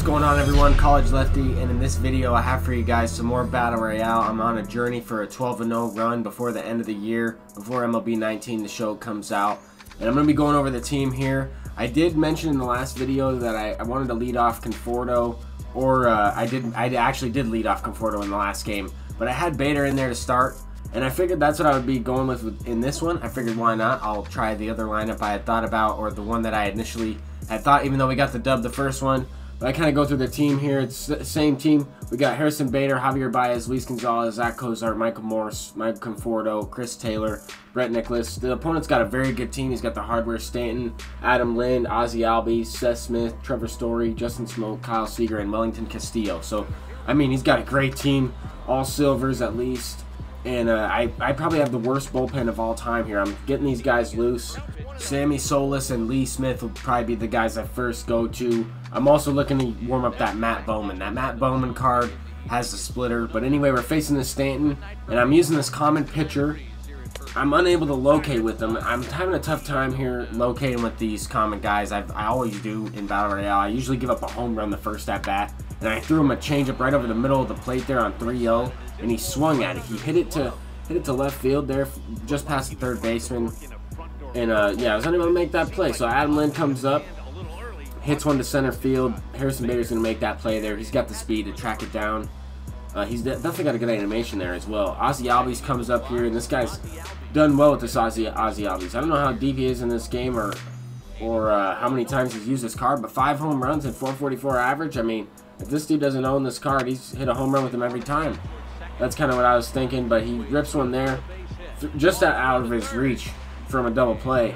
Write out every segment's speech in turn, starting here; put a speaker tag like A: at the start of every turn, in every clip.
A: What's going on, everyone? College Lefty, and in this video I have for you guys some more Battle Royale. I'm on a journey for a 12-0 run before the end of the year, before MLB 19 the show comes out, and I'm going to be going over the team here. I did mention in the last video that I wanted to lead off Conforto, or I actually did lead off Conforto in the last game, but I had Bader in there to start, and I figured that's what I would be going with in this one. I figured why not? I'll try the other lineup I had thought about, or the one that I initially had thought, even though we got the dub the first one. But I kind of go through the team here. It's the same team. We got Harrison Bader, Javier Baez, Luis Gonzalez, Zach Cozart, Michael Morse, Mike Conforto, Chris Taylor, Brett Nicholas. The opponent's got a very good team. He's got the hardware Stanton, Adam Lind, Ozzie Albies, Seth Smith, Trevor Story, Justin Smoke, Kyle Seager, and Wellington Castillo. So, I mean, he's got a great team. All silvers at least. And I probably have the worst bullpen of all time here. I'm getting these guys loose. Sammy Solis and Lee Smith will probably be the guys I first go to. I'm also looking to warm up that Matt Bowman. That Matt Bowman card has the splitter. But anyway, we're facing the Stanton, and I'm using this common pitcher. I'm unable to locate with them. I'm having a tough time here locating with these common guys. I always do in Battle Royale. I usually give up a home run the first at bat, and I threw him a changeup right over the middle of the plate there on 3-0, and he swung at it. He hit it to left field there, just past the third baseman, and yeah, I was unable to make that play. So Adam Lind comes up, hits one to center field. Harrison Bader's gonna make that play there. He's got the speed to track it down. He's definitely got a good animation there as well. Ozzie Albies comes up here, and this guy's done well with this Ozzie Albies. I don't know how deep he is in this game, or how many times he's used this card, but 5 home runs and 444 average. I mean, if this dude doesn't own this card, he's hit a home run with him every time. That's kind of what I was thinking, but he rips one there, just out of his reach from a double play.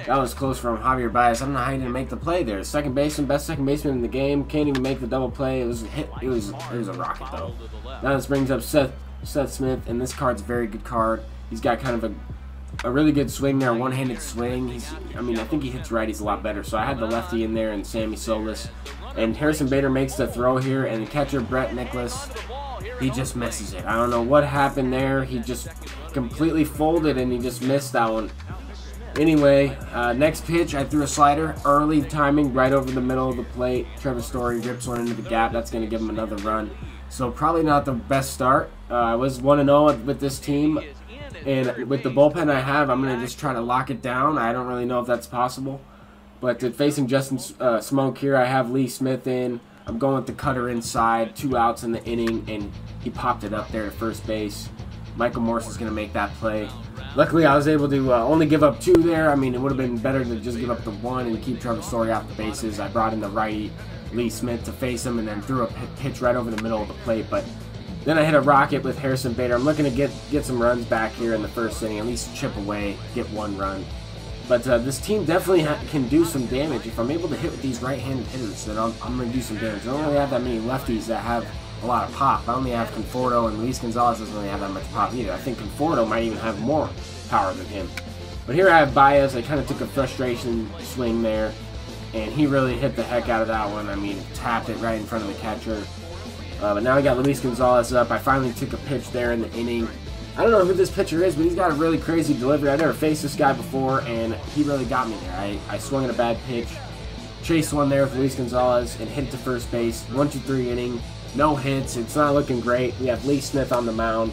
A: That was close from Javier Baez. I don't know how he didn't make the play there. Second baseman, best second baseman in the game, can't even make the double play. It was a hit. It was a rocket though. Now this brings up Seth Smith, and this card's a very good card. He's got kind of a really good swing there, one-handed swing. I mean, I think he hits righties a lot better. So I had the lefty in there and Sammy Solis, and Harrison Bader makes the throw here, and the catcher Brett Nicholas, he just misses it. I don't know what happened there. He just completely folded, and he just missed that one. Anyway, next pitch, I threw a slider, early timing, right over the middle of the plate. Trevor Story rips one into the gap. That's going to give him another run. So probably not the best start. I was 1-0 with this team, and with the bullpen I have, I'm going to just try to lock it down. I don't really know if that's possible. But facing Justin Smoke here, I have Lee Smith in. I'm going with the cutter inside, 2 outs in the inning, and he popped it up there to first base. Michael Morse is going to make that play. Luckily, I was able to only give up 2 there. I mean, it would have been better to just give up the 1 and keep Trevor Story off the bases. I brought in the righty, Lee Smith, to face him, and then threw a pitch right over the middle of the plate. But then I hit a rocket with Harrison Bader. I'm looking to get some runs back here in the first inning, at least chip away, get 1 run. But this team definitely can do some damage. If I'm able to hit with these right-handed hitters, then I'm going to do some damage. I don't really have that many lefties that have a lot of pop. I only have Conforto, and Luis Gonzalez doesn't really have that much pop either. I think Conforto might even have more power than him. But here I have Baez. I kind of took a frustration swing there, and he really hit the heck out of that one. I mean, tapped it right in front of the catcher. But now I got Luis Gonzalez up. I finally took a pitch there in the inning. I don't know who this pitcher is, but he's got a really crazy delivery. I never faced this guy before, and he really got me there. I swung at a bad pitch, chased one there with Luis Gonzalez, and hit it to first base. 1-2-3 inning, no hits. It's not looking great. We have Lee Smith on the mound,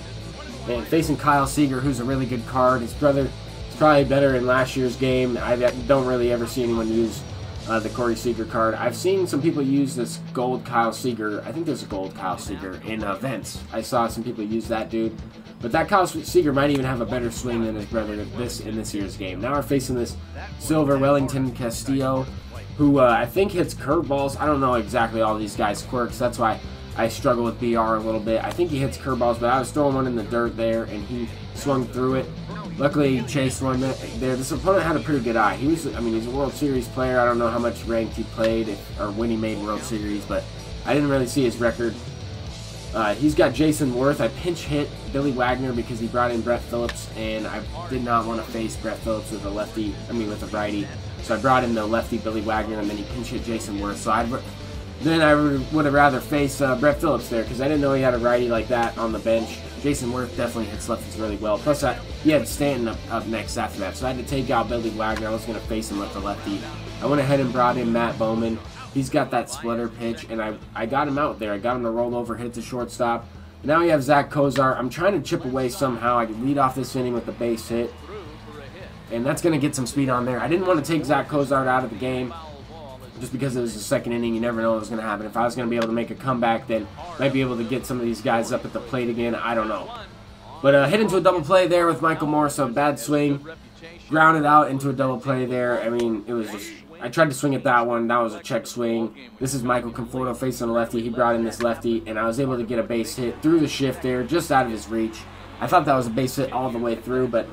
A: and facing Kyle Seager, who's a really good card. His brother is probably better in last year's game. I don't really ever see anyone use the Corey Seager card. I've seen some people use this gold Kyle Seager. I think there's a gold Kyle Seager in events. I saw some people use that dude. But that Kyle Seager might even have a better swing than his brother in this year's game. Now we're facing this silver Wellington Castillo, who I think hits curveballs. I don't know exactly all these guys' quirks. That's why I struggle with BR a little bit. I think he hits curveballs, but I was throwing one in the dirt there, and he swung through it. Luckily, he chased one there. This opponent had a pretty good eye. He's a World Series player. I don't know how much ranked he played or when he made World Series, but I didn't really see his record. He's got Jason Worth. I pinch hit Billy Wagner because he brought in Brett Phillips, and I did not want to face Brett Phillips with a righty. So I brought in the lefty Billy Wagner, and then he pinch hit Jason Worth. So I would have rather faced Brett Phillips there because I didn't know he had a righty like that on the bench. Jason Worth definitely hits lefties really well. Plus, he had Stanton up next after that, so I had to take out Billy Wagner. I was going to face him with the lefty. I went ahead and brought in Matt Bowman. He's got that splitter pitch, and I got him out there. I got him to roll over, hit the shortstop. Now you have Zach Kozar. I'm trying to chip away somehow. I can lead off this inning with the base hit, and that's going to get some speed on there. I didn't want to take Zach Kozar out of the game just because it was the second inning. You never know what was going to happen. If I was going to be able to make a comeback, then I might be able to get some of these guys up at the plate again. I don't know. But hit into a double play there with Michael Morse. So bad swing. Grounded out into a double play there. I mean, it was just... I tried to swing at that one. That was a check swing. This is Michael Conforto facing a lefty. He brought in this lefty, and I was able to get a base hit through the shift there, just out of his reach. I thought that was a base hit all the way through, but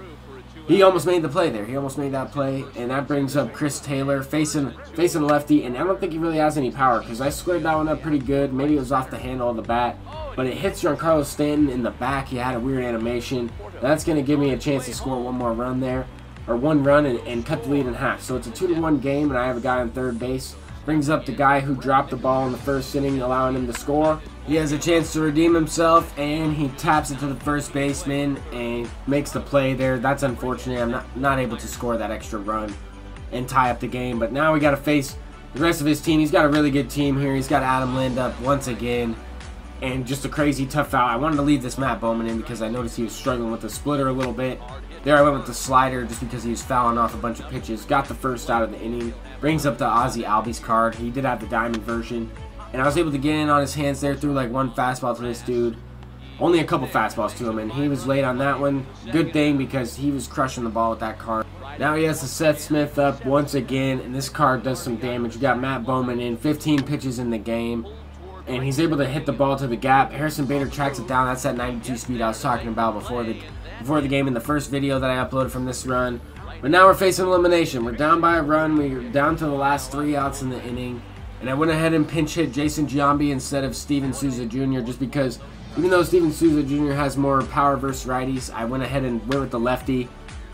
A: he almost made the play there. He almost made that play, and that brings up Chris Taylor facing a lefty, and I don't think he really has any power because I squared that one up pretty good. Maybe it was off the handle of the bat, but it hits Giancarlo Stanton in the back. He had a weird animation. That's going to give me a chance to score one more run there. Or one run and cut the lead in half. So it's a 2-1 game, and I have a guy on third base. Brings up the guy who dropped the ball in the first inning, allowing him to score. He has a chance to redeem himself, and he taps it to the first baseman and makes the play there. That's unfortunate. I'm not able to score that extra run and tie up the game. But now we got to face the rest of his team. He's got a really good team here. He's got Adam Lind up once again. And just a crazy tough foul. I wanted to leave this Matt Bowman in because I noticed he was struggling with the splitter a little bit. There I went with the slider just because he was fouling off a bunch of pitches. Got the first out of the inning. Brings up the Ozzie Albies card. He did have the diamond version. And I was able to get in on his hands there. Threw like one fastball to this dude. Only a couple fastballs to him. And he was late on that one. Good thing because he was crushing the ball with that card. Now he has the Seth Smith up once again. And this card does some damage. You got Matt Bowman in. 15 pitches in the game. And he's able to hit the ball to the gap. Harrison Bader tracks it down. That's that 92 speed I was talking about before the game in the first video that I uploaded from this run. But now we're facing elimination. We're down by a run. We're down to the last 3 outs in the inning. And I went ahead and pinch hit Jason Giambi instead of Steven Souza Jr. just because even though Steven Souza Jr. has more power versus righties, I went ahead and went with the lefty.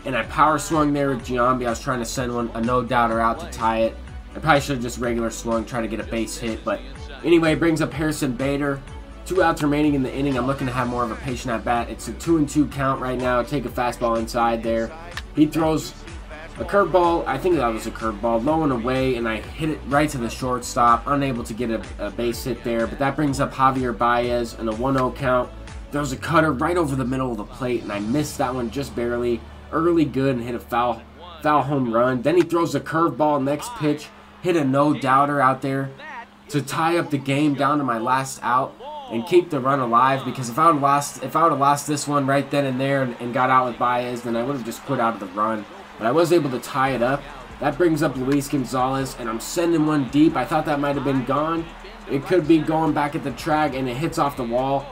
A: And I power swung there with Giambi. I was trying to send a no-doubter out to tie it. I probably should have just regular swung, trying to get a base hit, but anyway, brings up Harrison Bader. 2 outs remaining in the inning. I'm looking to have more of a patient at bat. It's a 2-2 count right now. Take a fastball inside there. He throws a curveball. I think that was a curveball, low and away, and I hit it right to the shortstop. Unable to get a base hit there, but that brings up Javier Baez in a 1-0 count. Throws a cutter right over the middle of the plate, and I missed that one just barely. Early good and hit a foul home run. Then he throws a curveball next pitch. Hit a no-doubter out there to tie up the game down to my last out and keep the run alive, because if I would have lost this one right then and there and got out with Baez, then I would have just quit out of the run. But I was able to tie it up. That brings up Luis Gonzalez, and I'm sending one deep. I thought that might have been gone. It could be going back at the track, and it hits off the wall.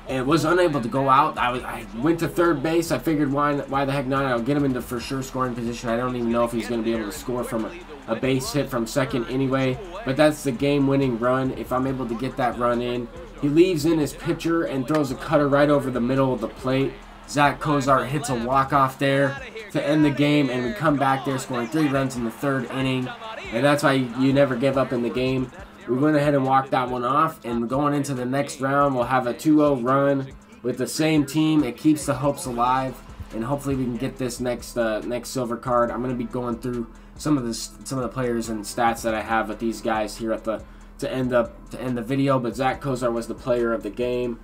A: And was unable to go out. I went to third base. I figured why the heck not? I'll get him into for sure scoring position. I don't even know if he's going to be able to score from a base hit from second anyway. But that's the game-winning run if I'm able to get that run in. He leaves in his pitcher and throws a cutter right over the middle of the plate. Zach Kozar hits a walk-off there to end the game, and we come back there scoring 3 runs in the 3rd inning. And that's why you never give up in the game. We went ahead and walked that one off, and going into the next round, we'll have a 2-0 run with the same team. It keeps the hopes alive, and hopefully we can get this next silver card. I'm going to be going through some of the players and stats that I have with these guys here at to end the video. But Zach Kozar was the player of the game.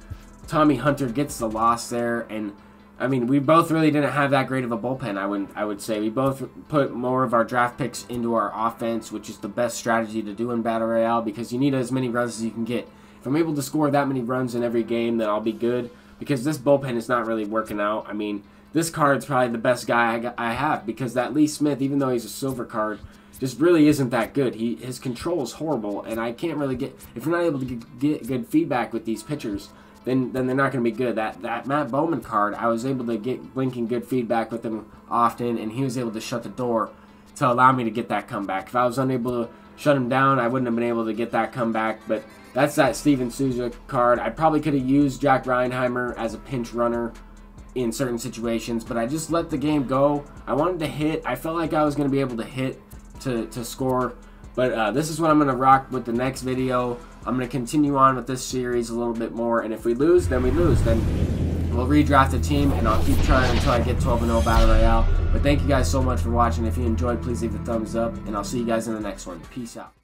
A: Tommy Hunter gets the loss there, and I mean, we both really didn't have that great of a bullpen, I would say. We both put more of our draft picks into our offense, which is the best strategy to do in Battle Royale, because you need as many runs as you can get. If I'm able to score that many runs in every game, then I'll be good, because this bullpen is not really working out. I mean, this card's probably the best guy I have, because that Lee Smith, even though he's a silver card, just really isn't that good. His control is horrible, and I can't really get... If you're not able to get good feedback with these pitchers, then they're not going to be good. That Matt Bowman card, I was able to get blinking good feedback with him often, and he was able to shut the door to allow me to get that comeback. If I was unable to shut him down, I wouldn't have been able to get that comeback. But that's that Steven Souza card. I probably could have used Jack Reinheimer as a pinch runner in certain situations, but I just let the game go. I wanted to hit. I felt like I was going to be able to hit to score. But this is what I'm going to rock with the next video. I'm going to continue on with this series a little bit more, and if we lose, then we lose. Then we'll redraft a team, and I'll keep trying until I get 12-0 Battle Royale. But thank you guys so much for watching. If you enjoyed, please leave a thumbs up, and I'll see you guys in the next one. Peace out.